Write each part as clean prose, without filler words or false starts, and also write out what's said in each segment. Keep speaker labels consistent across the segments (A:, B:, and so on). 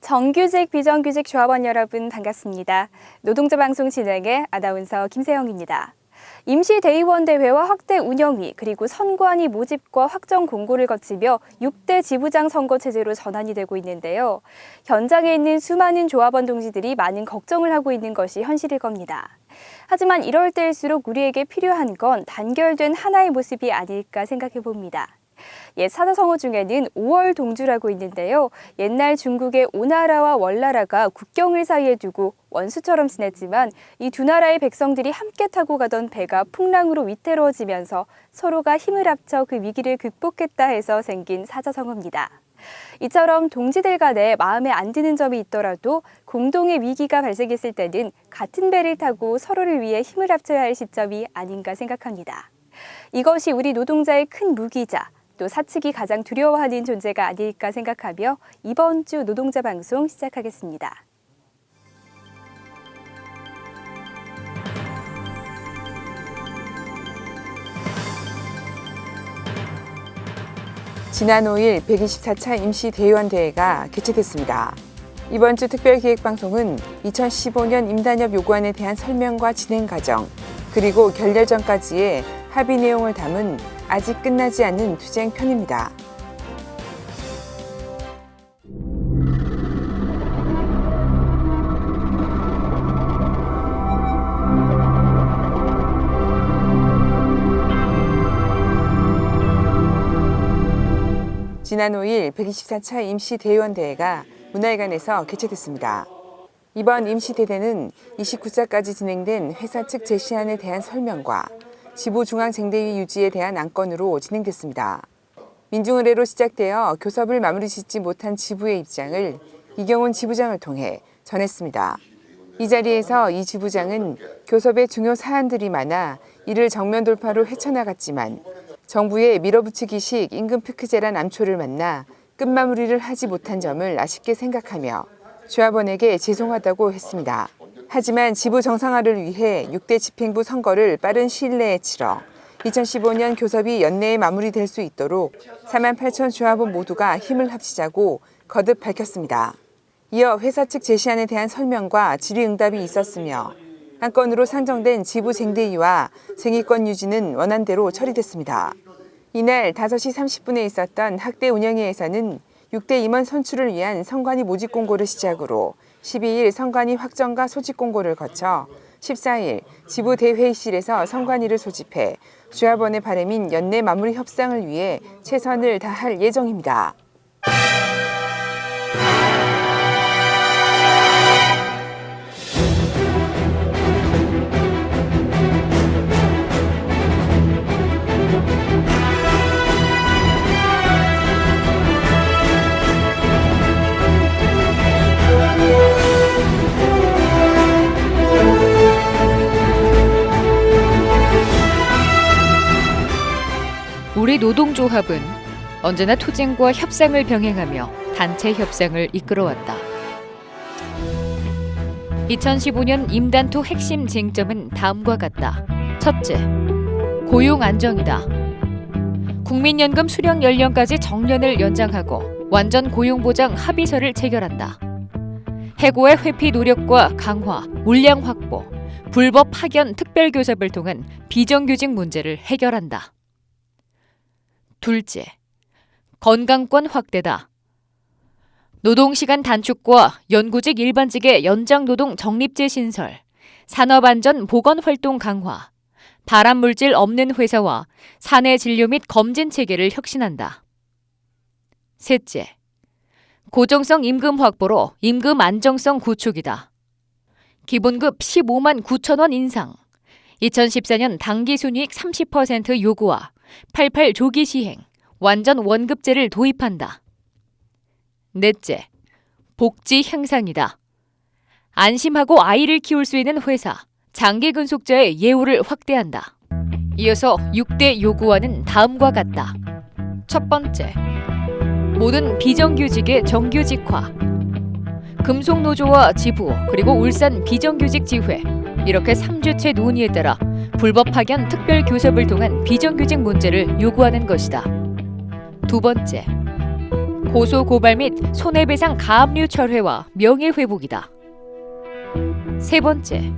A: 정규직, 비정규직 조합원 여러분 반갑습니다. 노동자 방송 진행의 아나운서 김세영입니다. 임시 대의원 대회와 확대 운영위 그리고 선관위 모집과 확정 공고를 거치며 6대 지부장 선거 체제로 전환이 되고 있는데요. 현장에 있는 수많은 조합원 동지들이 많은 걱정을 하고 있는 것이 현실일 겁니다. 하지만 이럴 때일수록 우리에게 필요한 건 단결된 하나의 모습이 아닐까 생각해 봅니다. 옛 사자성어 중에는 5월 동주라고 있는데요. 옛날 중국의 오나라와 월나라가 국경을 사이에 두고 원수처럼 지냈지만 이 두 나라의 백성들이 함께 타고 가던 배가 풍랑으로 위태로워지면서 서로가 힘을 합쳐 그 위기를 극복했다 해서 생긴 사자성어입니다. 이처럼 동지들 간에 마음에 안 드는 점이 있더라도 공동의 위기가 발생했을 때는 같은 배를 타고 서로를 위해 힘을 합쳐야 할 시점이 아닌가 생각합니다. 이것이 우리 노동자의 큰 무기자, 또 사측이 가장 두려워하는 존재가 아닐까 생각하며 이번 주 노동자 방송 시작하겠습니다.
B: 지난 5일 124차 임시대의원 대회가 개최됐습니다. 이번 주 특별기획방송은 2015년 임단협 요구안에 대한 설명과 진행 과정, 그리고 결렬 전까지의 합의 내용을 담은 아직 끝나지 않은 투쟁 편입니다. 지난 5일 124차 임시대의원 대회가 문화회관에서 개최됐습니다. 이번 임시대회는 29차까지 진행된 회사 측 제시안에 대한 설명과 지부중앙쟁대위 유지에 대한 안건으로 진행됐습니다. 민중의례로 시작되어 교섭을 마무리 짓지 못한 지부의 입장을 이경훈 지부장을 통해 전했습니다. 이 자리에서 이 지부장은 교섭의 중요 사안들이 많아 이를 정면 돌파로 헤쳐나갔지만 정부의 밀어붙이기식 임금 피크제란 암초를 만나 끝마무리를 하지 못한 점을 아쉽게 생각하며 조합원에게 죄송하다고 했습니다. 하지만 지부 정상화를 위해 6대 집행부 선거를 빠른 시일 내에 치러 2015년 교섭이 연내에 마무리될 수 있도록 48,000 조합원 모두가 힘을 합치자고 거듭 밝혔습니다. 이어 회사 측 제시안에 대한 설명과 질의응답이 있었으며 안건으로 상정된 지부쟁대위와 쟁의권 유지는 원안대로 처리됐습니다. 이날 5시 30분에 있었던 학대 운영회에서는 6대 임원 선출을 위한 선관위 모집 공고를 시작으로 12일 선관위 확정과 소집 공고를 거쳐 14일 지부 대회의실에서 선관위를 소집해 조합원의 바람인 연내 마무리 협상을 위해 최선을 다할 예정입니다.
C: 우리 노동조합은 언제나 투쟁과 협상을 병행하며 단체 협상을 이끌어왔다. 2015년 임단토 핵심 쟁점은 다음과 같다. 첫째, 고용 안정이다. 국민연금 수령 연령까지 정년을 연장하고 완전 고용보장 합의서를 체결한다. 해고의 회피 노력과 강화, 물량 확보, 불법 파견 특별교섭을 통한 비정규직 문제를 해결한다. 둘째, 건강권 확대다. 노동시간 단축과 연구직 일반직의 연장노동 적립제 신설, 산업안전 보건활동 강화, 발암물질 없는 회사와 사내 진료 및 검진 체계를 혁신한다. 셋째, 고정성 임금 확보로 임금 안정성 구축이다. 기본급 15만 9천 원 인상, 2014년 당기순이익 30% 요구와 88 조기 시행, 완전 원급제를 도입한다. 넷째, 복지 향상이다. 안심하고 아이를 키울 수 있는 회사, 장기 근속자의 예우를 확대한다. 이어서 6대 요구안은 다음과 같다. 첫 번째, 모든 비정규직의 정규직화. 금속노조와 지부, 그리고 울산 비정규직 지회, 이렇게 3주체 논의에 따라 불법 파견 특별 교섭을 통한 비정규직 문제를 요구하는 것이다. 두 번째, 고소 고발 및 손해배상 가압류 철회와 명예회복이다. 세 번째,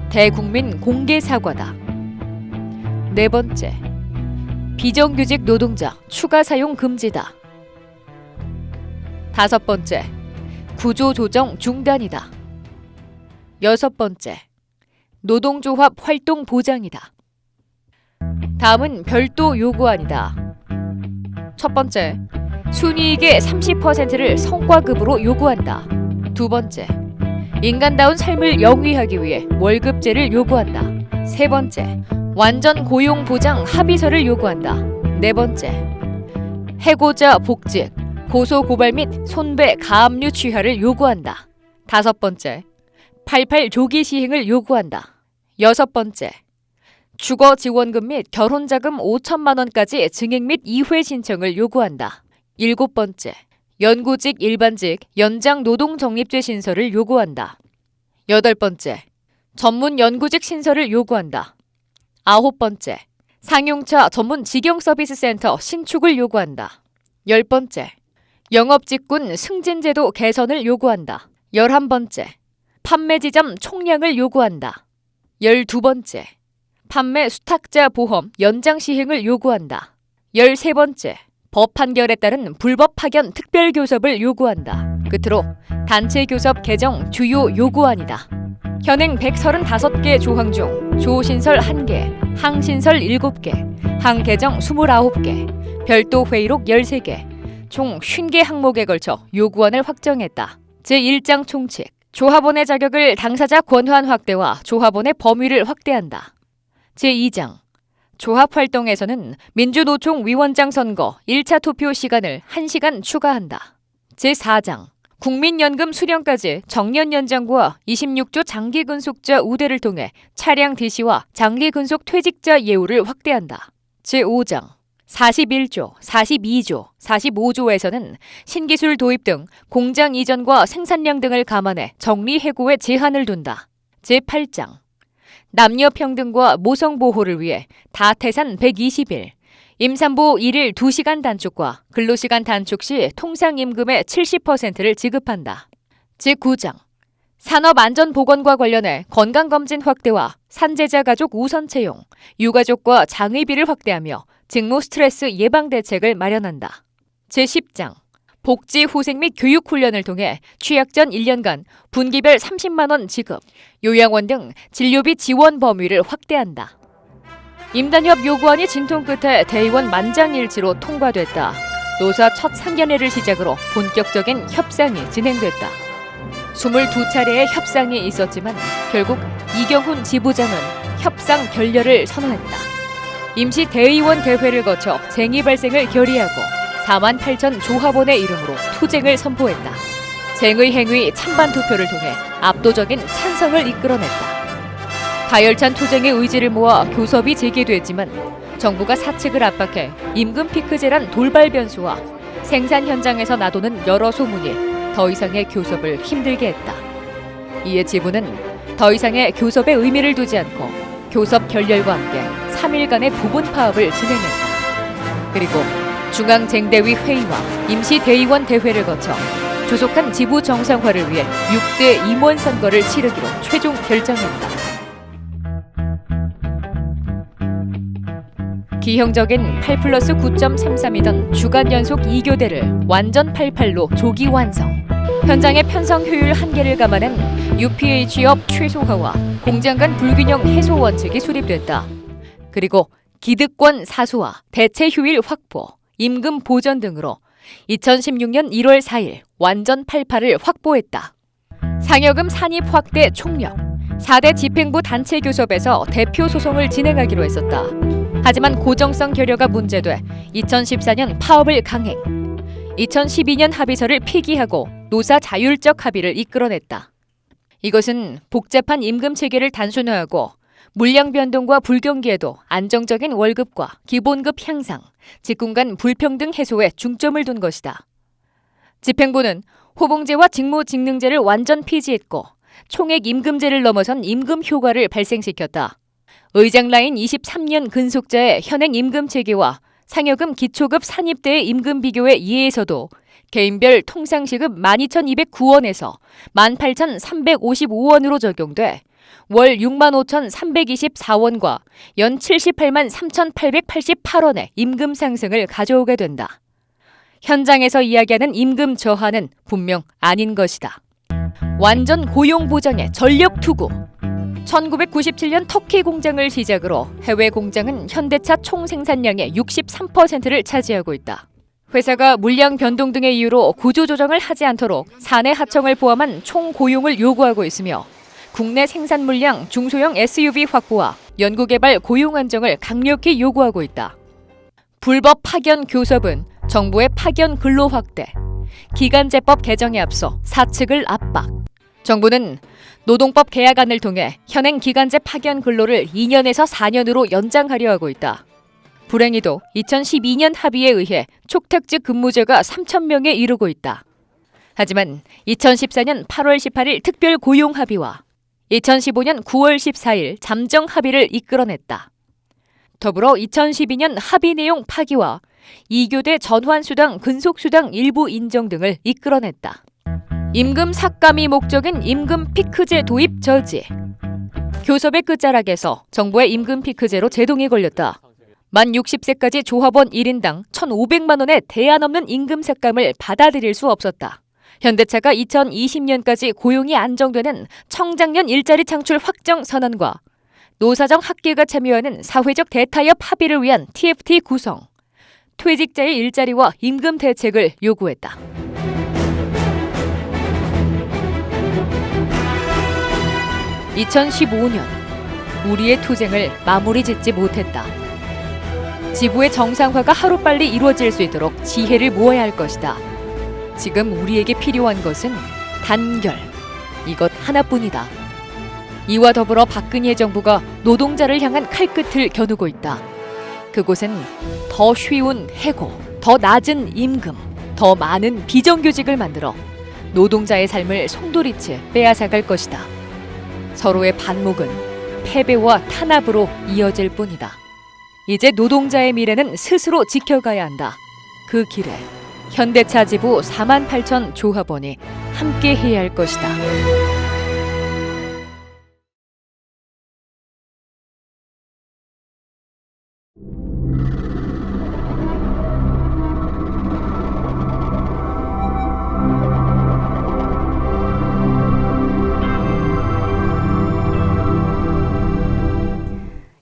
C: 대국민 공개 사과다. 네 번째, 비정규직 노동자 추가 사용 금지다. 다섯 번째, 구조조정 중단이다. 여섯 번째, 노동조합 활동 보장이다. 다음은 별도 요구안이다. 첫 번째, 순이익의 30%를 성과급으로 요구한다. 두 번째, 인간다운 삶을 영위하기 위해 월급제를 요구한다. 세 번째, 완전 고용 보장 합의서를 요구한다. 네 번째, 해고자 복직, 고소 고발 및 손배 가압류 취하를 요구한다. 다섯 번째, 88 조기 시행을 요구한다. 여섯 번째, 주거 지원금 및 결혼자금 5천만 원까지 증액 및 이회 신청을 요구한다. 일곱 번째, 연구직 일반직 연장 노동 적립제 신설을 요구한다. 여덟 번째, 전문 연구직 신설을 요구한다. 아홉 번째, 상용차 전문 직영 서비스 센터 신축을 요구한다. 열 번째, 영업직군 승진제도 개선을 요구한다. 11번째, 판매 지점 총량을 요구한다. 12번째, 판매 수탁자 보험 연장 시행을 요구한다. 13번째, 법 판결에 따른 불법 파견 특별교섭을 요구한다. 끝으로 단체 교섭 개정 주요 요구안이다. 현행 135개 조항 중 조신설 1개, 항신설 7개, 항개정 29개, 별도 회의록 13개, 총 50개 항목에 걸쳐 요구안을 확정했다. 제1장 총칙, 조합원의 자격을 당사자 권한 확대와 조합원의 범위를 확대한다. 제2장, 조합 활동에서는 민주노총 위원장 선거 1차 투표 시간을 1시간 추가한다. 제4장, 국민연금 수령까지 정년 연장과 26조 장기근속자 우대를 통해 차량 대시와 장기근속 퇴직자 예우를 확대한다. 제5장, 41조, 42조, 45조에서는 신기술 도입 등 공장 이전과 생산량 등을 감안해 정리해고에 제한을 둔다. 제8장, 남녀 평등과 모성 보호를 위해 다태산 120일, 임산부 1일 2시간 단축과 근로시간 단축 시 통상임금의 70%를 지급한다. 제9장, 산업안전보건과 관련해 건강검진 확대와 산재자 가족 우선 채용, 유가족과 장의비를 확대하며 직무 스트레스 예방 대책을 마련한다. 제10장, 복지 후생 및 교육 훈련을 통해 취약 전 1년간 분기별 30만 원 지급, 요양원 등 진료비 지원 범위를 확대한다. 임단협 요구안이 진통 끝에 대의원 만장일치로 통과됐다. 노사 첫 상견례를 시작으로 본격적인 협상이 진행됐다. 22차례의 협상이 있었지만 결국 이경훈 지부장은 협상 결렬을 선언했다. 임시 대의원 대회를 거쳐 쟁의 발생을 결의하고 4만 8천 조합원의 이름으로 투쟁을 선포했다. 쟁의 행위 찬반 투표를 통해 압도적인 찬성을 이끌어냈다. 가열찬 투쟁의 의지를 모아 교섭이 재개됐지만 정부가 사측을 압박해 임금 피크제란 돌발 변수와 생산 현장에서 나도는 여러 소문이 더 이상의 교섭을 힘들게 했다. 이에 지부는 더 이상의 교섭에 의미를 두지 않고 교섭 결렬과 함께 3일간의 부분 파업을 진행했다. 그리고 중앙쟁대위 회의와 임시대의원 대회를 거쳐 조속한 지부 정상화를 위해 6대 임원 선거를 치르기로 최종 결정했다. 기형적인 8+9.33이던 주간 연속 2교대를 완전 88로 조기 완성. 현장의 편성 효율 한계를 감안한 UPH업 최소화와 공장 간 불균형 해소 원칙이 수립됐다. 그리고 기득권 사수와 대체 휴일 확보, 임금 보전 등으로 2016년 1월 4일 완전 88을 확보했다. 상여금 산입 확대 총력, 4대 집행부 단체 교섭에서 대표 소송을 진행하기로 했었다. 하지만 고정성 결여가 문제돼 2014년 파업을 강행, 2012년 합의서를 폐기하고 노사 자율적 합의를 이끌어냈다. 이것은 복잡한 임금 체계를 단순화하고 물량 변동과 불경기에도 안정적인 월급과 기본급 향상, 직군 간 불평등 해소에 중점을 둔 것이다. 집행부는 호봉제와 직무직능제를 완전 폐지했고 총액 임금제를 넘어선 임금 효과를 발생시켰다. 의장 라인 23년 근속자의 현행 임금 체계와 상여금 기초급 산입대의 임금 비교에 이에서도 개인별 통상시급 12,209원에서 18,355원으로 적용돼 월 65,324원과 연 78만 3,888원의 임금 상승을 가져오게 된다. 현장에서 이야기하는 임금 저하는 분명 아닌 것이다. 완전 고용보장의 전력 투구. 1997년 터키 공장을 시작으로 해외 공장은 현대차 총 생산량의 63%를 차지하고 있다. 회사가 물량 변동 등의 이유로 구조조정을 하지 않도록 사내 하청을 포함한 총 고용을 요구하고 있으며 국내 생산 물량 중소형 SUV 확보와 연구개발 고용 안정을 강력히 요구하고 있다. 불법 파견 교섭은 정부의 파견 근로 확대, 기간제법 개정에 앞서 사측을 압박. 정부는 노동법 개혁안을 통해 현행 기간제 파견 근로를 2년에서 4년으로 연장하려 하고 있다. 불행히도 2012년 합의에 의해 촉탁직 근무제가 3,000명에 이르고 있다. 하지만 2014년 8월 18일 특별 고용 합의와 2015년 9월 14일 잠정 합의를 이끌어냈다. 더불어 2012년 합의 내용 파기와 2교대 전환수당, 근속수당 일부 인정 등을 이끌어냈다. 임금 삭감이 목적인 임금 피크제 도입 저지. 교섭의 끝자락에서 정부의 임금 피크제로 제동이 걸렸다. 만 60세까지 조합원 1인당 1,500만 원의 대안 없는 임금 삭감을 받아들일 수 없었다. 현대차가 2020년까지 고용이 안정되는 청장년 일자리 창출 확정 선언과 노사정 학계가 참여하는 사회적 대타협 합의를 위한 TFT 구성, 퇴직자의 일자리와 임금 대책을 요구했다. (2015년) 우리의 투쟁을 마무리 짓지 못했다. 지구의 정상화가 하루빨리 이루어질 수 있도록 지혜를 모아야 할 것이다. 지금 우리에게 필요한 것은 단결. 이것 하나뿐이다. 이와 더불어 박근혜 정부가 노동자를 향한 칼끝을 겨누고 있다. 그곳은 더 쉬운 해고, 더 낮은 임금, 더 많은 비정규직을 만들어 노동자의 삶을 송두리째 빼앗아갈 것이다. 서로의 반목은 패배와 탄압으로 이어질 뿐이다. 이제 노동자의 미래는 스스로 지켜가야 한다. 그 길에 현대차 지부 48,000 조합원이 함께 해야 할 것이다.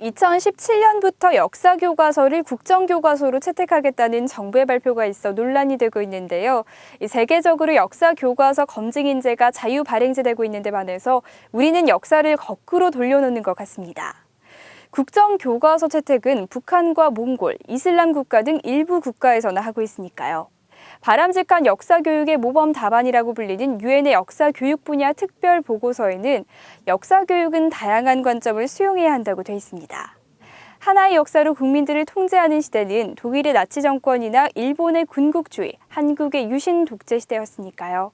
A: (2017년부터) 역사교과서를 국정교과서로 채택하겠다는 정부의 발표가 있어 논란이 되고 있는데요. 세계적으로 역사교과서 검증 인재가 자유 발행제되고 있는 데 반해서 우리는 역사를 거꾸로 돌려놓는 것 같습니다. 국정교과서 채택은 북한과 몽골, 이슬람 국가 등 일부 국가에서나 하고 있으니까요. 바람직한 역사교육의 모범 답안이라고 불리는 유엔의 역사교육 분야 특별 보고서에는 역사교육은 다양한 관점을 수용해야 한다고 돼 있습니다. 하나의 역사로 국민들을 통제하는 시대는 독일의 나치 정권이나 일본의 군국주의, 한국의 유신 독재 시대였으니까요.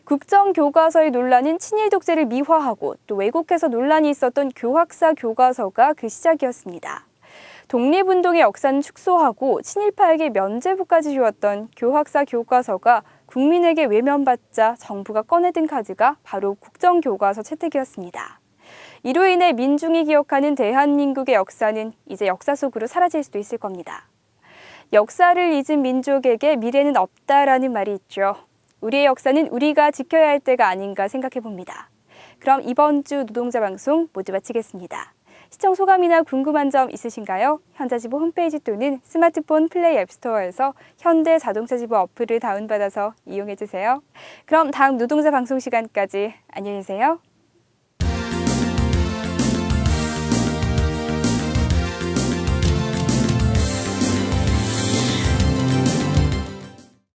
A: 국정교과서의 논란은 친일 독재를 미화하고 또 왜곡해서 논란이 있었던 교학사 교과서가 그 시작이었습니다. 독립운동의 역사는 축소하고 친일파에게 면죄부까지 주었던 교학사 교과서가 국민에게 외면받자 정부가 꺼내든 카드가 바로 국정교과서 채택이었습니다. 이로 인해 민중이 기억하는 대한민국의 역사는 이제 역사 속으로 사라질 수도 있을 겁니다. 역사를 잊은 민족에게 미래는 없다라는 말이 있죠. 우리의 역사는 우리가 지켜야 할 때가 아닌가 생각해 봅니다. 그럼 이번 주 노동자 방송 모두 마치겠습니다. 시청 소감이나 궁금한 점 있으신가요? 현자지부 홈페이지 또는 스마트폰 플레이 앱스토어에서 현대 자동차지부 어플을 다운받아서 이용해주세요. 그럼 다음 노동자 방송 시간까지 안녕히 계세요.